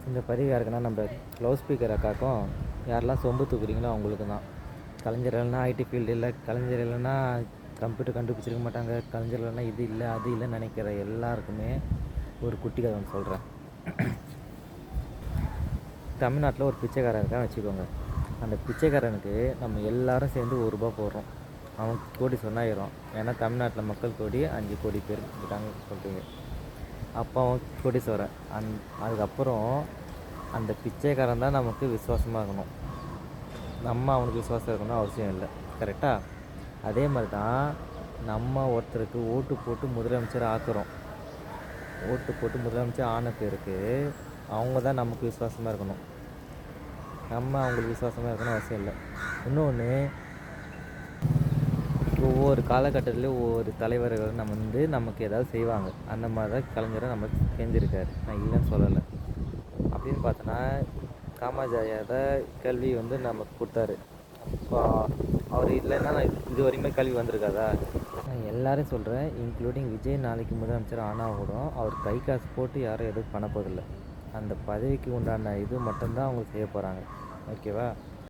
இந்த பதிவு யாருக்குன்னா நம்ம லவுட் ஸ்பீக்கர் அக்காக்கும் யாரெல்லாம் சொம்பு தூக்குறீங்களோ அவங்களுக்கு தான். கலைஞர் இல்லைன்னா ஐடி ஃபீல்டு இல்லை, கலைஞர் இல்லைன்னா கம்ப்யூட்டர் கண்டுபிடிச்சிருக்க மாட்டாங்க, கலைஞர் இல்லைன்னா இது இல்லை அது இல்லைன்னு நினைக்கிற எல்லாருக்குமே ஒரு குட்டி கதை ஒன்று சொல்கிறேன். தமிழ்நாட்டில் ஒரு பிச்சைக்காரன் இருக்கான்னு வச்சுக்கோங்க. அந்த பிச்சைக்காரனுக்கு நம்ம எல்லாரும் சேர்ந்து ₹1 போடுறோம். அவன் கோடி சொன்னாயிரும். ஏன்னா தமிழ்நாட்டில் மக்கள் கோடி 5 கோடி பேர் இருக்காங்க சொல்கிறீங்க. அப்போ அவன் கோடீஸ்வரன். அதுக்கப்புறம் அந்த பிச்சைக்காரன் தான் நமக்கு விசுவாசமாக இருக்கணும். நம்ம அவனுக்கு விசுவாசம் இருக்கணும் அவசியம் இல்லை. கரெக்டாக? அதே மாதிரி தான் நம்ம ஒருத்தருக்கு ஓட்டு போட்டு முதலமைச்சர் ஆக்குறோம். ஓட்டு போட்டு முதலமைச்சர் ஆன பேருக்கு அவங்க தான் நமக்கு விசுவாசமாக இருக்கணும். நம்ம அவங்களுக்கு விசுவாசமாக இருக்கணும் அவசியம் இல்லை. இன்னொன்று, ஒவ்வொரு காலகட்டத்திலையும் ஒவ்வொரு தலைவர்கள் நமக்கு ஏதாவது செய்வாங்க. அந்த மாதிரி தான் கலைஞரை நமக்கு செஞ்சுருக்காரு. நான் இல்லைன்னு சொல்லலை. அப்படின்னு பார்த்தோன்னா காமராஜர் தான் கல்வி நமக்கு கொடுத்தாரு. அப்போ அவர் இல்லைன்னா இது வரைக்குமே கல்வி வந்திருக்காதா? நான் எல்லாரையும் சொல்கிறேன், இன்க்ளூடிங் விஜய் நாளைக்கு முதலமைச்சர் ஆனால் கூட அவர் கை காசு போட்டு யாரும் எதுவும் பண்ண போதில்லை. அந்த பதவிக்கு உண்டான இது மட்டும்தான் அவங்க செய்ய போகிறாங்க. ஓகேவா?